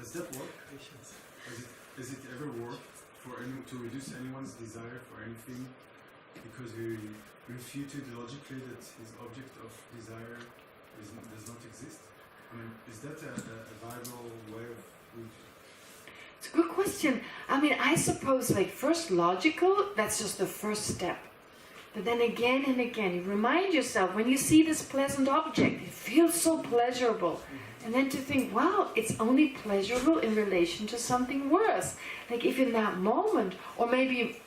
Does that work? Does it ever work for anyone to reduce anyone's desire for anything because we refuted logically that his object of desire does not exist? I mean, is that a viable way of... It's a good question. I mean, I suppose, like, first logical, that's just the first step. But then again and again, you remind yourself, when you see this pleasant object, it feels so pleasurable. And then to think, wow, it's only pleasurable in relation to something worse. Like if in that moment, or maybe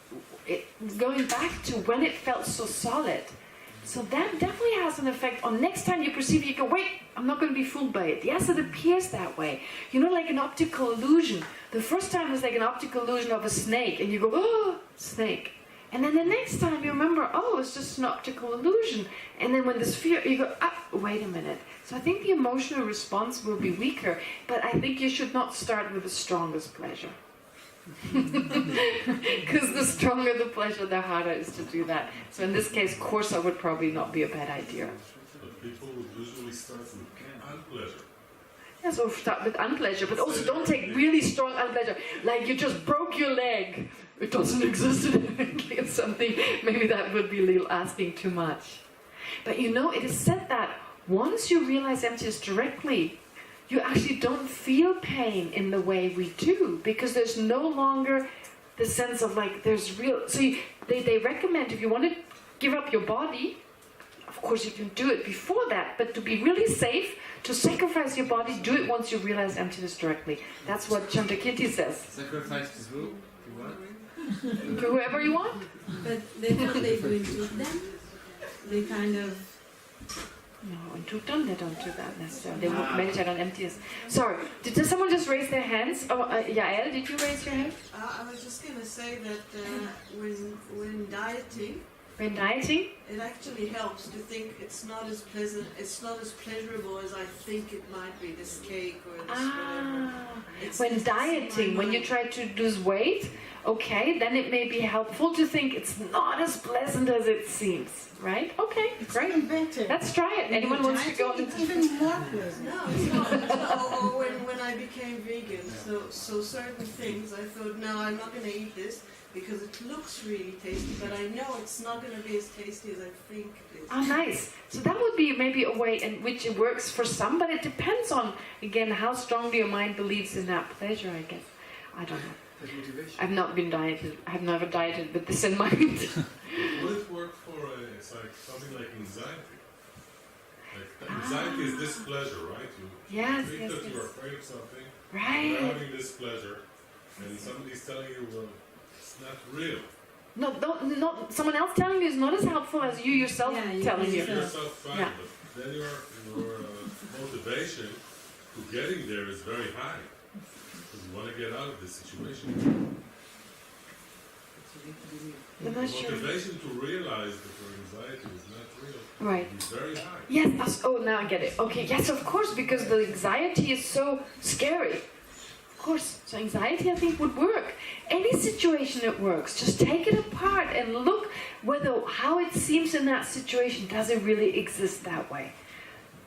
going back to when it felt so solid. So that definitely has an effect on next time you perceive it, you go, wait, I'm not going to be fooled by it. Yes, it appears that way. You know, like an optical illusion. The first time is like an optical illusion of a snake, and you go, oh, snake. And then the next time you remember, oh, it's just an optical illusion. And then when this fear, you go, ah, wait a minute. So I think the emotional response will be weaker, but I think you should not start with the strongest pleasure. Because the stronger the pleasure, the harder it is to do that. So in this case, Corsa would probably not be a bad idea. But people would usually start with unpleasure. Yeah, so start with unpleasure, but also don't take really strong unpleasure. Like you just broke your leg. It doesn't exist inherently. It's something, maybe that would be a little asking too much. But you know, it is said that once you realize emptiness directly, you actually don't feel pain in the way we do, because there's no longer the sense of like, there's real... So they recommend, if you want to give up your body, of course you can do it before that, but to be really safe, to sacrifice your body, do it once you realize emptiness directly. That's what Chandrakirti says. Sacrifice to who? To what? To whoever you want. But they don't they do it with them? They kind of... No, in Tukdam they don't do that necessarily. They won't meditate on emptiness. Sorry, did someone just raise their hands? Oh, Yael, did you raise your hand? I was just going to say that when dieting, it actually helps to think it's not as pleasant, it's not as pleasurable as I think it might be, this cake or this whatever. When dieting, when you try to lose weight, okay, then it may be helpful to think it's not as pleasant as it seems. Right? Okay, it's great. even better. Let's try it. Anyone wants to go? It's even more pleasant. No, it's not. Or when I became vegan, so certain things, I thought, no, I'm not going to eat this because it looks really tasty, but I know it's not going to be as tasty as I think it is. Oh, nice. So that would be maybe a way in which it works for some, but it depends on, again, how strongly your mind believes in that pleasure, I guess. I don't know. I've not been dieted. I've never dieted with this in mind. Would it work for it's like something like anxiety? Like anxiety is displeasure, right? You think that you're afraid of something, right. you're having displeasure, and somebody's telling you, well, it's not real. No, not someone else telling you is not as helpful as you yourself telling you. Yourself fine, but then your motivation to getting there is very high. Because you want to get out of this situation. The motivation to realize that your anxiety is not real is very high. Yes, oh, now I get it. Okay, yes, of course, because the anxiety is so scary. Of course, so anxiety I think would work. Any situation it works. Just take it apart and look how it seems in that situation. Does it really exist that way?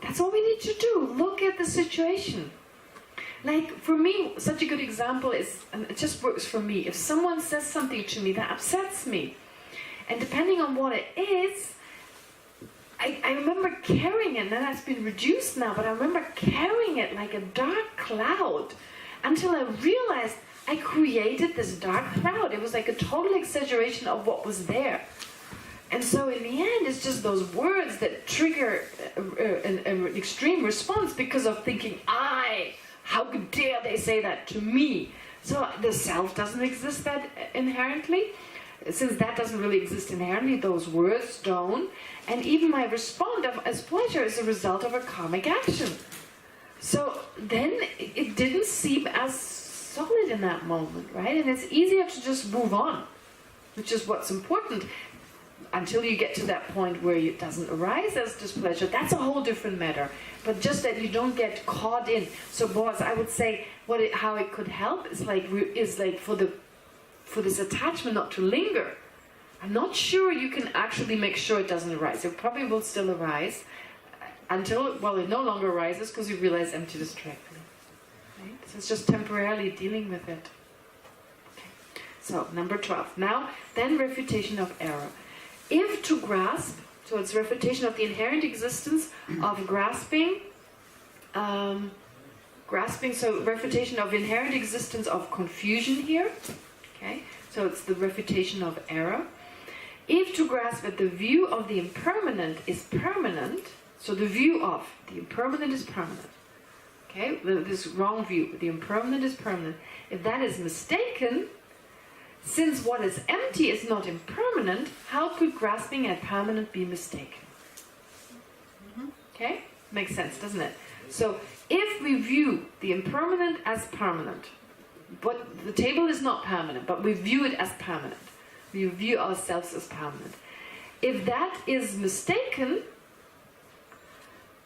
That's all we need to do. Look at the situation. Like, for me, such a good example is, and it just works for me, if someone says something to me that upsets me, and depending on what it is, I remember carrying it, and that's been reduced now, but I remember carrying it like a dark cloud, until I realized I created this dark cloud. It was like a total exaggeration of what was there. And so in the end, it's just those words that trigger an extreme response because of thinking, how dare they say that to me? So the self doesn't exist that inherently. Since that doesn't really exist inherently, those words don't. And even my response as pleasure is a result of a karmic action. So then it didn't seem as solid in that moment, right? And it's easier to just move on, which is what's important. Until you get to that point where it doesn't arise as displeasure, that's a whole different matter. But just that you don't get caught in. So, Boaz, I would say how it could help is like for this attachment not to linger. I'm not sure you can actually make sure it doesn't arise. It probably will still arise until, it no longer arises because you realize emptiness directly. Right? So it's just temporarily dealing with it. Okay. So, number 12. Now, then refutation of error. If to grasp, so it's refutation of the inherent existence of grasping, so refutation of inherent existence of confusion here. Okay, so it's the refutation of error. If to grasp that the view of the impermanent is permanent, so the view of the impermanent is permanent. Okay, this wrong view, the impermanent is permanent. If that is mistaken, since what is empty is not impermanent, how could grasping at permanent be mistaken? Okay, makes sense, doesn't it? So if we view the impermanent as permanent, but the table is not permanent, but we view it as permanent. We view ourselves as permanent. If that is mistaken,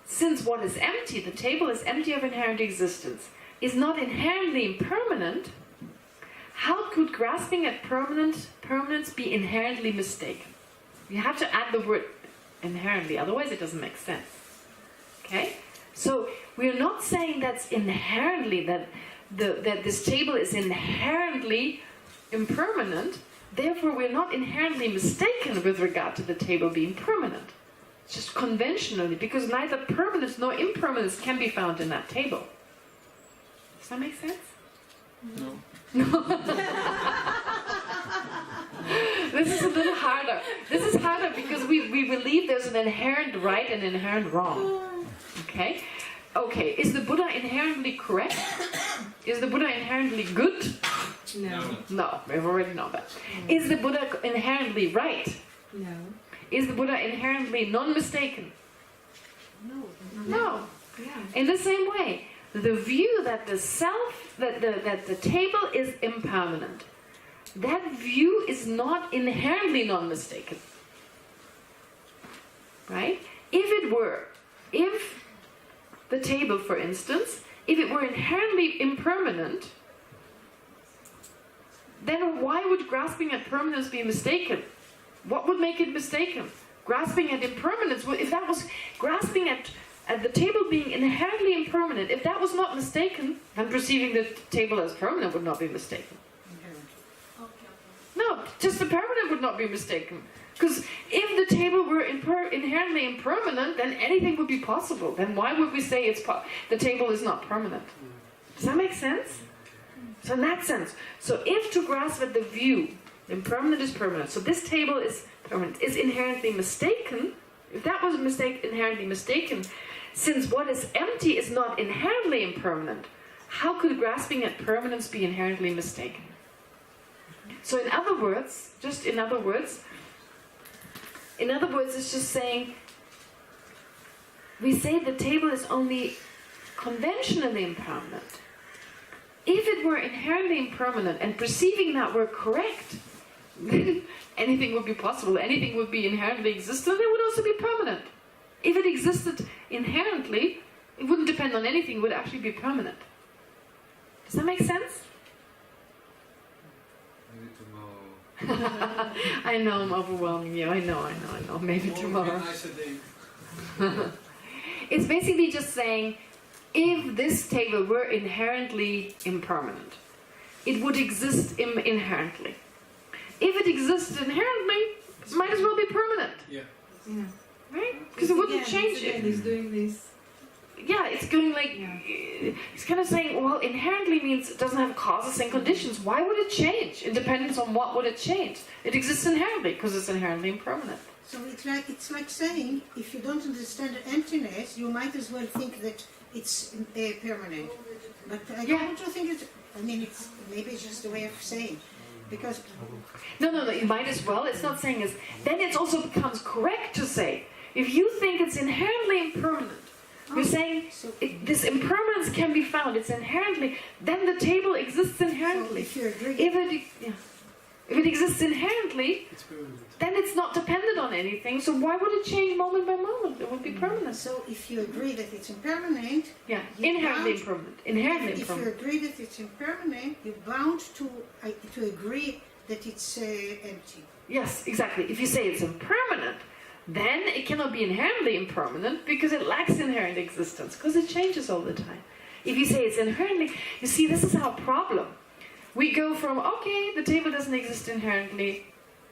since what is empty, the table is empty of inherent existence, is not inherently impermanent, how could grasping at permanence be inherently mistaken? You have to add the word inherently, otherwise it doesn't make sense. Okay? So we're not saying that's inherently, that this table is inherently impermanent, therefore we're not inherently mistaken with regard to the table being permanent. It's just conventionally, because neither permanence nor impermanence can be found in that table. Does that make sense? No. This is a little harder. This is harder because we believe there's an inherent right and inherent wrong. Okay? Okay, is the Buddha inherently correct? Is the Buddha inherently good? No. No, we've already know that. Is the Buddha inherently right? No. Is the Buddha inherently non-mistaken? No. No. Yeah. In the same way, the view that the self, that the table is impermanent, that view is not inherently non-mistaken. Right? If the table, for instance, if it were inherently impermanent, then why would grasping at permanence be mistaken? What would make it mistaken? Grasping at impermanence, if that was grasping at the table being inherently impermanent, if that was not mistaken, then perceiving the table as permanent would not be mistaken. No, just the permanent would not be mistaken. Because if the table were inherently impermanent, then anything would be possible. Then why would we say the table is not permanent? Does that make sense? So in that sense, so if to grasp at the view, impermanent is permanent, so this table is permanent, is inherently mistaken, if that was inherently mistaken, since what is empty is not inherently impermanent, how could grasping at permanence be inherently mistaken? So in other words, it's just saying, we say the table is only conventionally impermanent. If it were inherently impermanent and perceiving that were correct, then anything would be possible, anything would be inherently existent, it would also be permanent. If it existed inherently, it wouldn't depend on anything, it would actually be permanent. Does that make sense? Maybe tomorrow. I know I'm overwhelming you, I know, maybe tomorrow. It's basically just saying, if this table were inherently impermanent, it would exist inherently. If it exists inherently, it might as well be permanent. Yeah. Yeah. Right? Because it wouldn't change it. It's doing this. Yeah, it's going like, it's kind of saying, well, inherently means it doesn't have causes and conditions. Why would it change? It depends on what would it change. It exists inherently because it's inherently impermanent. So it's like saying, if you don't understand emptiness, you might as well think that it's permanent. But I don't think it's, it's maybe it's just a way of saying. Because No, you might as well. It's not saying this. Then it also becomes correct to say, if you think it's inherently impermanent, you're saying this impermanence can be found, it's inherently, then the table exists inherently. So if you agree, if it exists inherently, then it's not dependent on anything, so why would it change moment by moment? It would be permanent. So if you agree that it's impermanent, Yeah, inherently impermanent. Inherently if impermanent. you agree that it's impermanent, you're bound to agree that it's empty. Yes, exactly. If you say it's impermanent, then it cannot be inherently impermanent because it lacks inherent existence, because it changes all the time. If you say it's inherently, you see, this is our problem. We go from, okay, the table doesn't exist inherently,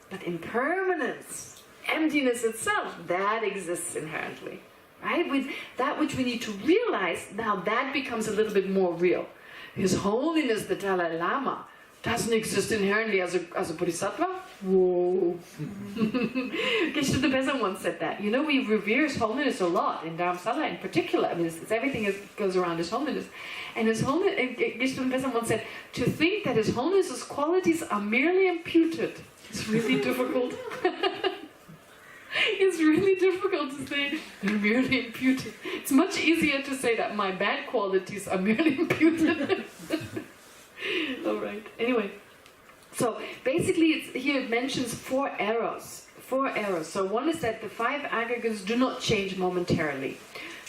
but impermanence, emptiness itself, that exists inherently. Right? With that which we need to realize, now that becomes a little bit more real. His Holiness the Dalai Lama doesn't exist inherently as a bodhisattva? Whoa. Geshe Thupesa once said that. You know, we revere His Holiness a lot, in Dharamsala in particular. I mean, it's everything goes around His Holiness. And His Holiness, Geshe Thupesa once said, to think that His Holiness's qualities are merely imputed. It's really difficult. It's really difficult to say they're merely imputed. It's much easier to say that my bad qualities are merely imputed. Alright, anyway. So basically here it mentions 4 errors. 4 errors. So one is that the 5 aggregates do not change momentarily.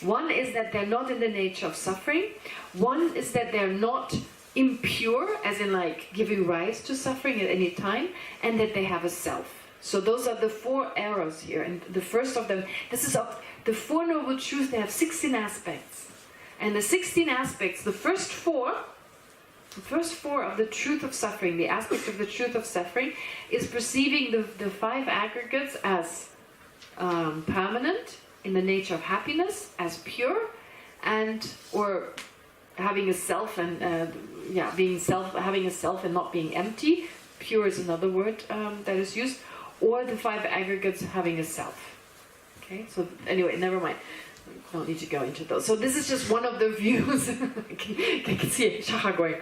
One is that they're not in the nature of suffering. One is that they're not impure, as in like giving rise to suffering at any time, and that they have a self. So those are the 4 errors here, and the first of them, this is of the 4 Noble Truths. They have 16 aspects, and the 16 aspects, the first four of the truth of suffering, the aspect of the truth of suffering, is perceiving the 5 aggregates as permanent in the nature of happiness, as pure, and or having a self and having a self and not being empty. Pure is another word that is used. Or the 5 aggregates having a self. Okay, so anyway, never mind. Don't need to go into those. So this is just one of the views. I can see Shaka going,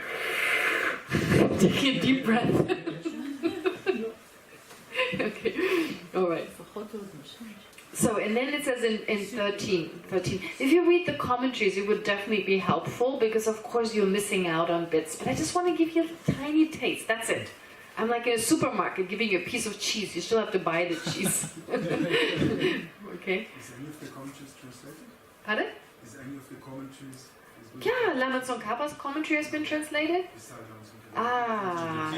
taking a deep breath. Okay, all right. So, and then it says in 13, if you read the commentaries, it would definitely be helpful, because of course you're missing out on bits. But I just want to give you a tiny taste. That's it. I'm like in a supermarket giving you a piece of cheese. You still have to buy the cheese. Okay? Is any of the commentaries translated? Pardon? Is any of the commentaries? Yeah, Lama Tsongkhapa's commentary has been translated. Ah.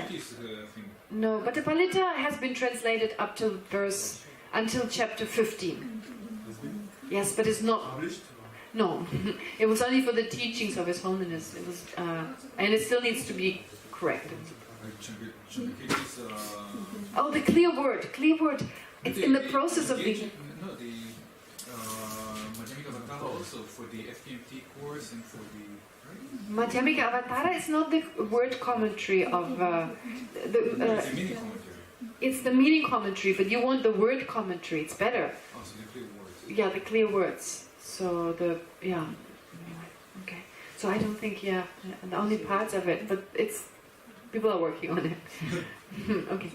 No, but the Palita has been translated up to until chapter 15. Yes, but it's not published? No, it was only for the teachings of His Holiness. It was, and it still needs to be corrected. Oh, the clear word. It's in the process of the. No, the Madhyamika Avatara also for the FPMT course and for the. Madhyamika Avatara is not the word commentary of It's the meaning commentary. It's the meaning commentary, but you want the word commentary. It's better. Oh, so the clear words. Yeah, the clear words. So okay. So I don't think the only parts of it, but it's. People are working on it. Okay.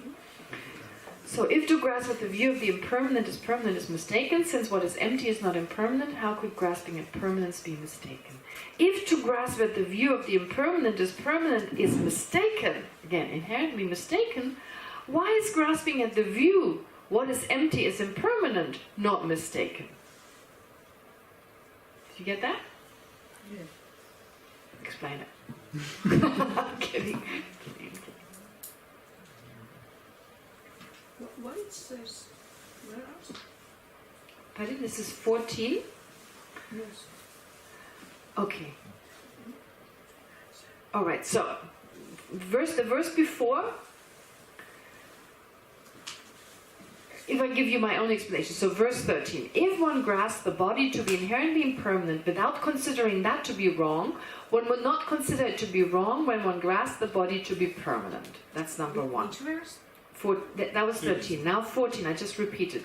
So if to grasp that the view of the impermanent is permanent is mistaken, since what is empty is not impermanent, how could grasping at permanence be mistaken? If to grasp that the view of the impermanent is permanent is mistaken, again, inherently mistaken, why is grasping at the view what is empty is impermanent not mistaken? Did you get that? Yeah. Explain it. I'm kidding. What it says? Where else? Pardon? This is 14? Yes. Okay. Alright, so the verse before, if I give you my own explanation, so verse 13, if one grasps the body to be inherently impermanent without considering that to be wrong, one would not consider it to be wrong when one grasps the body to be permanent. That's number 1. Which verse? That was 13. Now 14, I just repeated.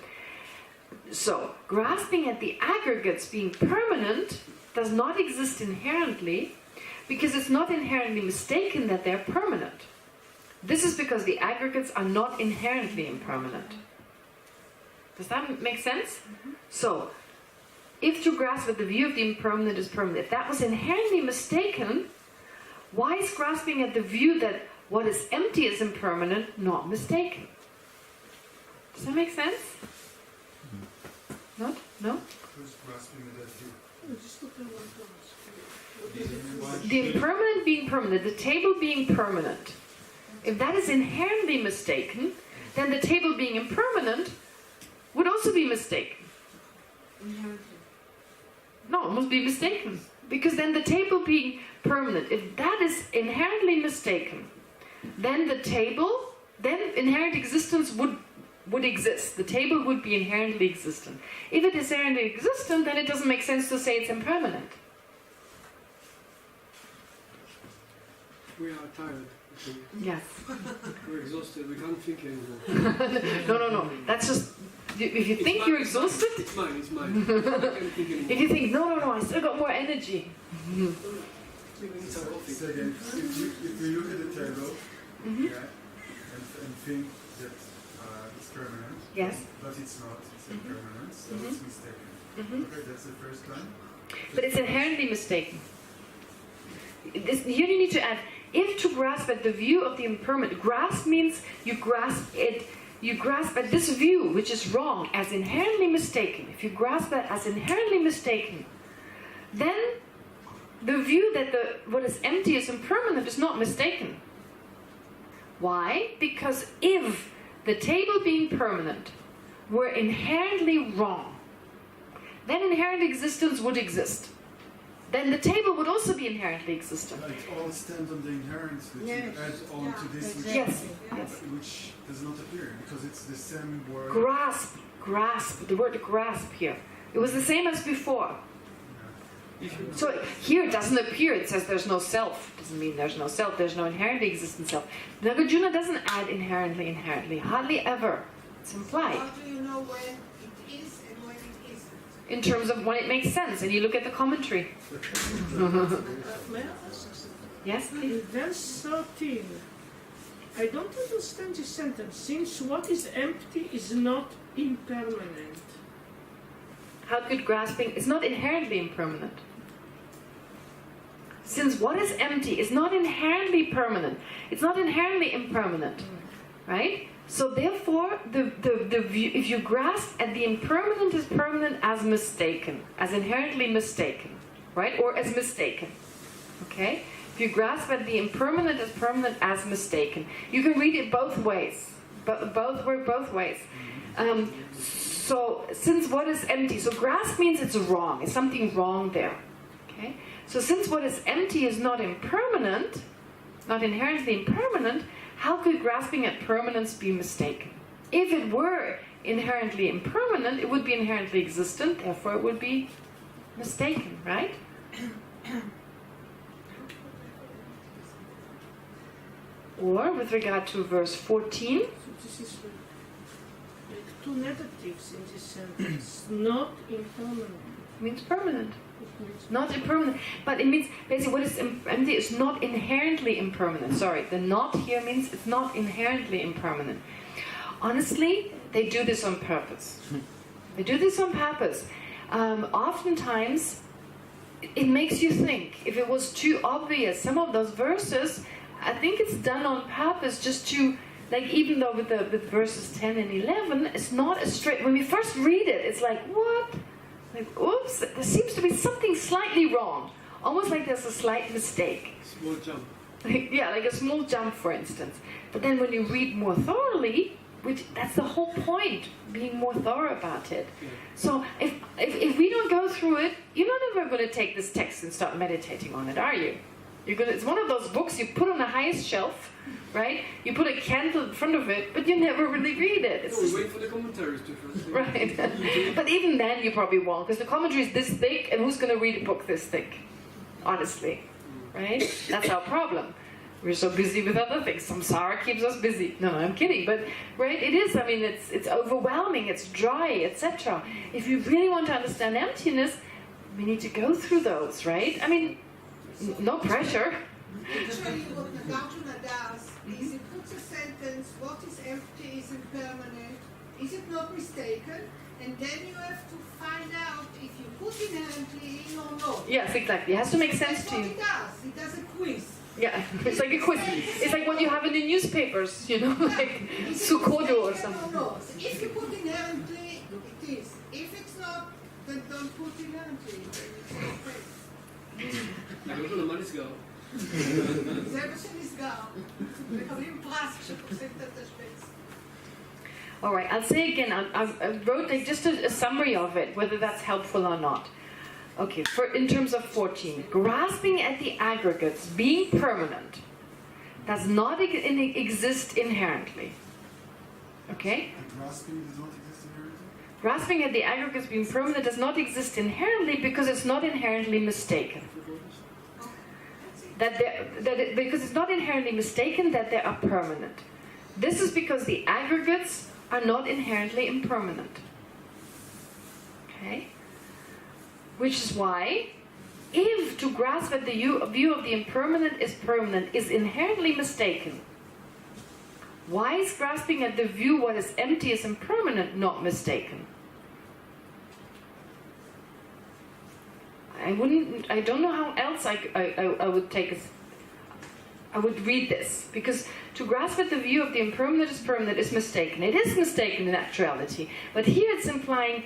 So, grasping at the aggregates being permanent does not exist inherently, because it's not inherently mistaken that they're permanent. This is because the aggregates are not inherently impermanent. Does that make sense? Mm-hmm. So, if to grasp at the view of the impermanent is permanent, if that was inherently mistaken, why is grasping at the view that what is empty is impermanent not mistaken? Does that make sense? No? No? Who's grasping at that view? The impermanent being permanent, the table being permanent. If that is inherently mistaken, then the table being impermanent would also be mistaken. Inherently. No, it must be mistaken. Because then the table being permanent, if that is inherently mistaken, then the table, then inherent existence would exist. The table would be inherently existent. If it is inherently existent, then it doesn't make sense to say it's impermanent. We are tired. Okay. Yes. We're exhausted. We can't think anymore. No. That's just, if you think you're exhausted, It's mine. I can't think anymore. if you think, no, I still got more energy. So again, if you look at the table, yeah, and think that it's permanent, Yes. but it's not, it's impermanent, so it's mistaken. Okay, that's the first line. But it's inherently mistaken. You need to add, if to grasp at the view of the impermanent, grasp means you grasp at this view, which is wrong, as inherently mistaken. If you grasp that as inherently mistaken, then the view that what is empty is impermanent is not mistaken. Why? Because if the table being permanent were inherently wrong, then inherent existence would exist. Then the table would also be inherently existent. It all stands on the inherent that Yes. you add on to this Exactly. Yes. which does not appear because it's the same word. Grasp, the word grasp here. It was the same as before. Yeah. So here it doesn't appear, it says there's no self. Doesn't mean there's no self, there's no inherently existent self. Nagarjuna doesn't add inherently, hardly ever. It's implied. How do you know when it is and when it isn't? In terms of when it makes sense, and you look at the commentary. May I ask? Yes, In please? verse 13, I don't understand this sentence. Since what is empty is not impermanent. How could grasping, it's not inherently impermanent. Since what is empty is not inherently permanent, it's not inherently impermanent, right? So therefore, the view, if you grasp at the impermanent as permanent as mistaken, as inherently mistaken, right? Or as mistaken, okay? If you grasp at the impermanent as permanent as mistaken, you can read it both ways. Both work both ways. So since what is empty, so grasp means it's wrong, it's something wrong there, okay? So since what is empty is not impermanent, not inherently impermanent, how could grasping at permanence be mistaken? If it were inherently impermanent, it would be inherently existent, therefore it would be mistaken, right? Or, with regard to verse 14, So this is like two negatives in this sentence. Not impermanent. it means permanent. It means Not impermanent, but it means basically what is empty is not inherently impermanent. Sorry, the not here means it's not inherently impermanent. Honestly, they do this on purpose. They do this on purpose. Oftentimes, it makes you think. If it was too obvious, some of those verses, I think it's done on purpose just to, like, even though with verses 10 and 11, it's not a straight. When we first read it, it's like, what? Like, oops, there seems to be something slightly wrong. Almost like there's a slight mistake. Small jump. Yeah, like a small jump, for instance. But then when you read more thoroughly, which that's the whole point, being more thorough about it. Yeah. So if we don't go through it, you're not ever going to take this text and start meditating on it, are you? It's one of those books you put on the highest shelf, right? You put a candle in front of it, but you never really read it. It's No, we just- wait for the commentaries to first. Right. But even then you probably won't, because the commentary is this thick, and who's going to read a book this thick? Honestly. Right? That's our problem. We're so busy with other things. Samsara keeps us busy. No, I'm kidding. But, right, it is, I mean, it's overwhelming, it's dry, etc. If you really want to understand emptiness, we need to go through those, right? I mean, no pressure. Actually, what Nagarjuna does is he puts a sentence, what is empty is impermanent, is it not mistaken? And then you have to find out if you put inherently in or not. Yes, exactly. It has to make sense That's to what you. he does. He does a quiz. Yeah, it's like a quiz. It's like what you have in the newspapers, you know, like Is it Sukodo or mistaken something. not? If you put inherently, it is. If it's not, then don't put inherently. Then it's okay. נגענו למה נסגר? זה מה שנסגר. מקבלים פרס כשפותחים את התשבץ. All right, I'll say again, I wrote like just a summary of it, whether that's helpful or not. Okay, in terms of 14, grasping at the aggregates being permanent does not exist inherently. Okay? Grasping does not exist inherently? Grasping at the aggregates being permanent does not exist inherently because it's not inherently mistaken. Because it's not inherently mistaken that they are permanent. This is because the aggregates are not inherently impermanent. Okay? Which is why, if to grasp at the view of the impermanent is permanent is inherently mistaken, why is grasping at the view what is empty is impermanent not mistaken? I don't know how else I would take it. I would read this, because to grasp at the view of the impermanent is permanent is mistaken. It is mistaken in actuality, but here it's implying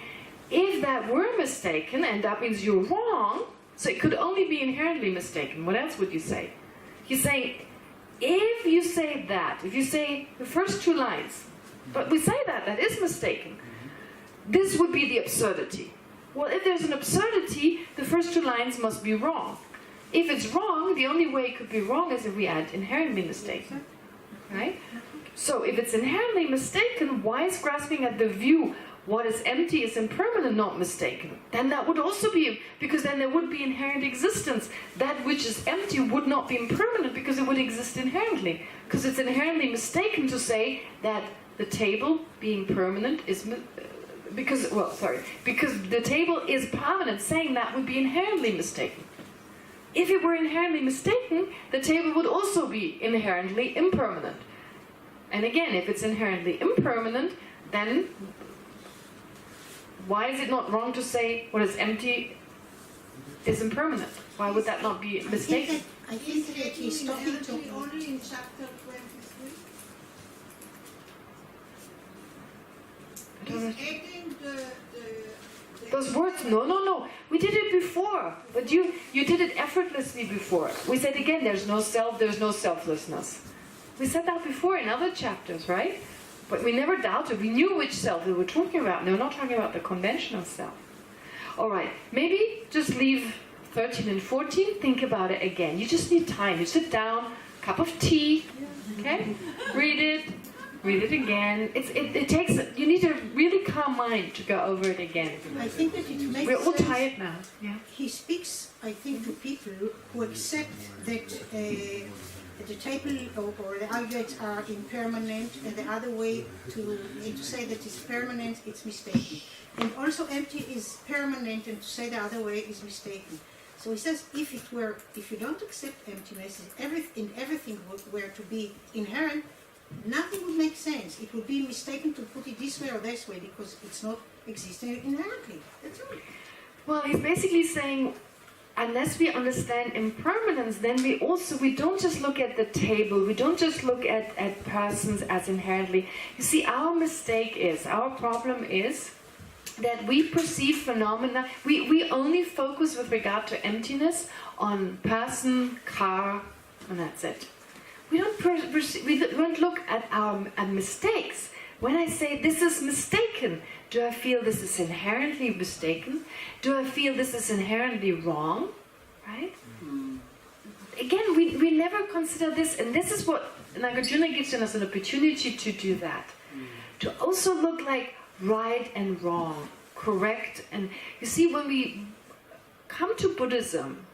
if that were mistaken, and that means you're wrong, so it could only be inherently mistaken. What else would you say? He's saying, if you say that, if you say the first two lines, but we say that is mistaken, this would be the absurdity. Well, if there's an absurdity, the first two lines must be wrong. If it's wrong, the only way it could be wrong is if we add inherently mistaken. Right? So if it's inherently mistaken, why is grasping at the view what is empty is impermanent not mistaken? Then that would also be, because then there would be inherent existence. That which is empty would not be impermanent because it would exist inherently. Because it's inherently mistaken to say that the table being permanent is, because the table is permanent, saying that would be inherently mistaken. If it were inherently mistaken, the table would also be inherently impermanent. And again, if it's inherently impermanent, then why is it not wrong to say what is empty is impermanent? Why would that not be mistaken? I think that he's talking to... only in chapter 23. He's adding those words, no. We did it before, but you did it effortlessly before. We said again, there's no self, there's no selflessness. We said that before in other chapters, right? But we never doubted. We knew which self we were talking about. No, we're not talking about the conventional self. All right, maybe just leave 13 and 14. Think about it again. You just need time. You sit down, cup of tea, okay? Read it again. It takes. You need a really calm mind to go over it again. I think that it makes sense. We're all tired now. Yeah. He speaks, I think, to people who accept that the table or the objects are impermanent, and the other way to say that it's permanent, it's mistaken. And also empty is permanent, and to say the other way is mistaken. So he says, if you don't accept emptiness, everything were to be inherent, nothing would make sense. It would be mistaken to put it this way or this way because it's not existing inherently. That's all. Well, he's basically saying, unless we understand impermanence, then we don't just look at the table, we don't just look at persons as inherently. You see, our problem is that we perceive phenomena, we only focus with regard to emptiness on person, car, and that's it. We don't look at our mistakes. When I say this is mistaken, do I feel this is inherently mistaken? Do I feel this is inherently wrong? Right? Again, we never consider this, and this is what Nagarjuna gives us an opportunity to do that. To also look like right and wrong, correct, and you see, when we come to Buddhism,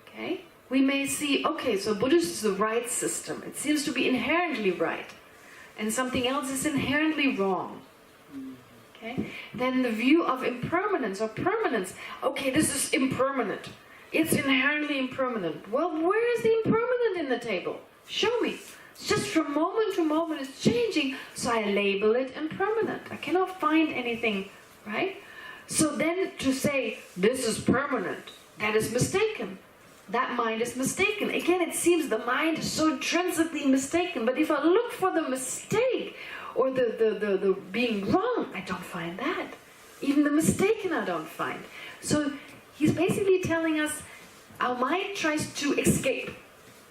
okay, we may see, okay, so Buddhism is the right system. It seems to be inherently right. And something else is inherently wrong. Okay? Then the view of impermanence or permanence, okay, this is impermanent. It's inherently impermanent. Well, where is the impermanent in the table? Show me. It's just from moment to moment it's changing, so I label it impermanent. I cannot find anything, right? So then to say, this is permanent, that is mistaken. That mind is mistaken. Again, it seems the mind is so intrinsically mistaken, but if I look for the mistake or the being wrong, I don't find that. Even the mistaken I don't find. So he's basically telling us our mind tries to escape.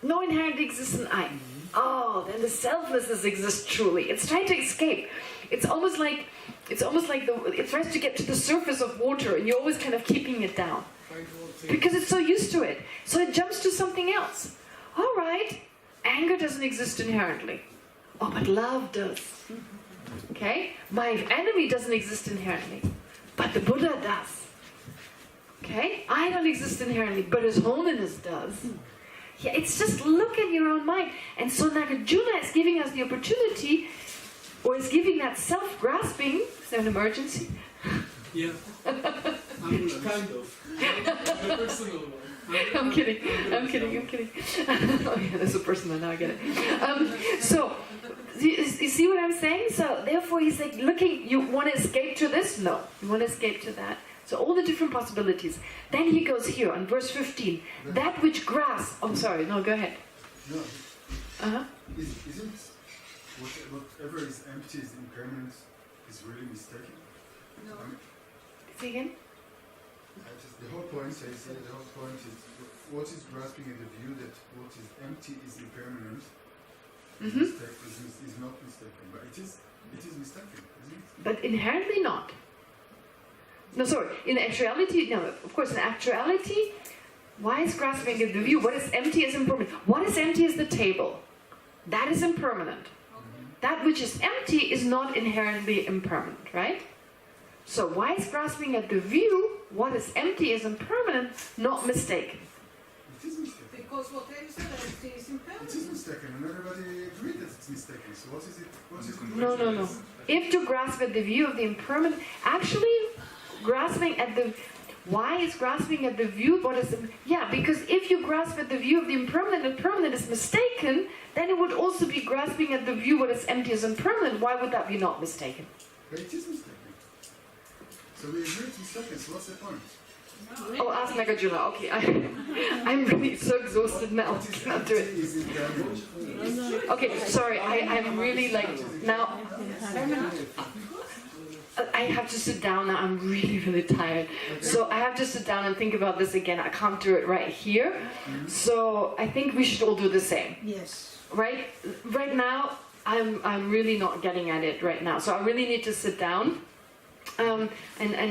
No inherent exists in I. Oh, then the selflessness exists truly. It's trying to escape. It's almost like it tries to get to the surface of water, and you're always kind of keeping it down. Because it's so used to it. So it jumps to something else. All right, anger doesn't exist inherently. Oh, but love does. Okay? My enemy doesn't exist inherently. But the Buddha does. Okay? I don't exist inherently, but His Holiness does. Yeah, it's just look at your own mind. And so Nagarjuna is giving us the opportunity, or is giving that self-grasping. Is there an emergency? Yeah. Kind of. A personal one. I'm kidding. Oh yeah, there's a person that now I get it. So, you see what I'm saying? So, therefore he's like, looking, you want to escape to this? No. You want to escape to that? So all the different possibilities. Then he goes here on verse 15. That which grasps... Oh, sorry. No, go ahead. No. Uh-huh. Isn't whatever is empty, is impermanent, is really mistaken? No. Say again? The whole point is what is grasping at the view that what is empty is impermanent, is not mistaken. But it is mistaken, isn't it? But inherently not. No, sorry. In actuality, no, of course, in actuality, why is grasping at the view? What is empty is impermanent. What is empty is the table. That is impermanent. That which is empty is not inherently impermanent, right? So why is grasping at the view, what is empty is impermanent, not mistaken? It is mistaken. Because what is empty is impermanent. It is mistaken, and everybody agrees that it's mistaken. So what is it? What is it? No. If to grasp at the view of the impermanent, actually, grasping at the... Why is grasping at the view? What is... Yeah, because if you grasp at the view of the impermanent is mistaken, then it would also be grasping at the view what is empty is impermanent. Why would that be not mistaken? But it is mistaken. So we agree it's mistaken, so what's the point? Oh, ask Nagarjuna. Okay, I'm really so exhausted now. I cannot do it. Okay, sorry, I'm really like, now... I have to sit down now, I'm really tired. So I have to sit down and think about this again. I can't do it right here. So I think we should all do the same. Yes. Right? Right now, I'm really not getting at it right now. So I really need to sit down and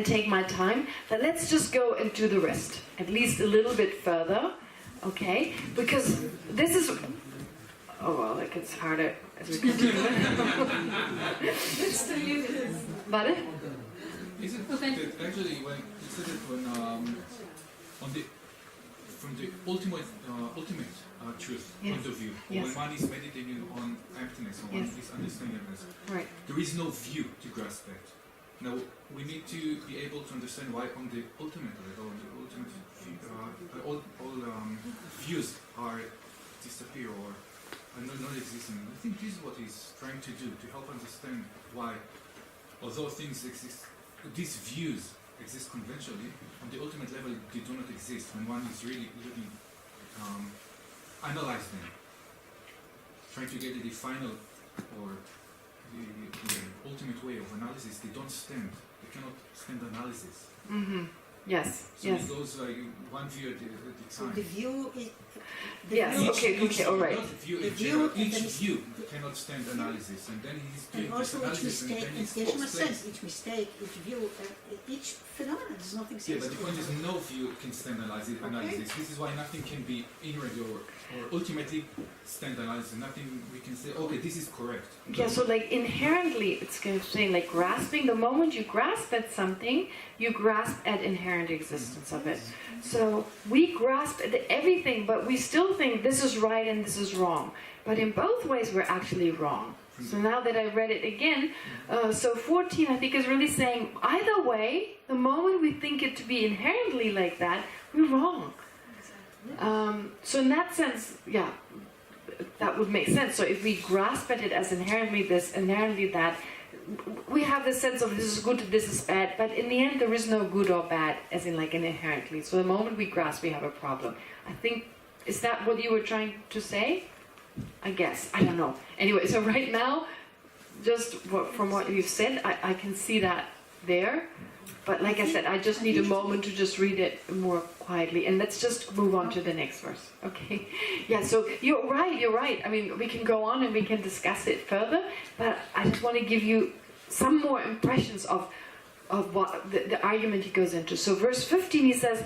take my time. But let's just go and do the rest. At least a little bit further. Okay? Because this is... Oh well, it gets harder as we continue. Vale? Isn't it actually when you said it when on the from the ultimate truth point of view, when one is meditating on emptiness, or one is understanding emptiness, right. There is no view to grasp it. Now we need to be able to understand why on the ultimate level, on the ultimate view, all views are disappear or not existing. I think this is what he's trying to do, to help understand why, although things exist, these views exist conventionally, on the ultimate level they do not exist when one is really analyze them, trying to get the final or the ultimate way of analysis. They don't stand, they cannot stand analysis. Mm-hmm. Yes, so it goes like one view at a time. So the view is... all right. Each view cannot stand analysis, and then he's doing also this analysis, each mistake, and in then Geshe says, each mistake, each view, each phenomenon is nothing yeah, but the point is no view can stand analysis. This is why nothing can be inherent or ultimately stand analysis. Nothing we can say, okay, this is correct. Yeah, so like inherently, it's kind of saying like grasping, the moment you grasp at something, you grasp at inherent existence of it. So we grasp at everything, but we still think this is right and this is wrong. But in both ways, we're actually wrong. So now that I read it again, so 14 I think is really saying, either way, the moment we think it to be inherently like that, we're wrong. So in that sense, yeah, that would make sense. So if we grasp at it as inherently this, inherently that, we have the sense of this is good, this is bad, but in the end there is no good or bad, as in like an inherently. So the moment we grasp, we have a problem. I think, is that what you were trying to say? I guess, I don't know. Anyway, so right now, just from what you've said, I can see that there. But like I said, I just need a moment to just read it more quietly. And let's just move on to the next verse. Okay? Yeah, so you're right. I mean, we can go on and we can discuss it further, but I just want to give you some more impressions of what the argument he goes into. So verse 15 he says,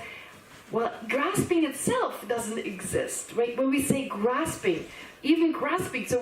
Well, grasping itself doesn't exist, right? When we say grasping, even grasping, so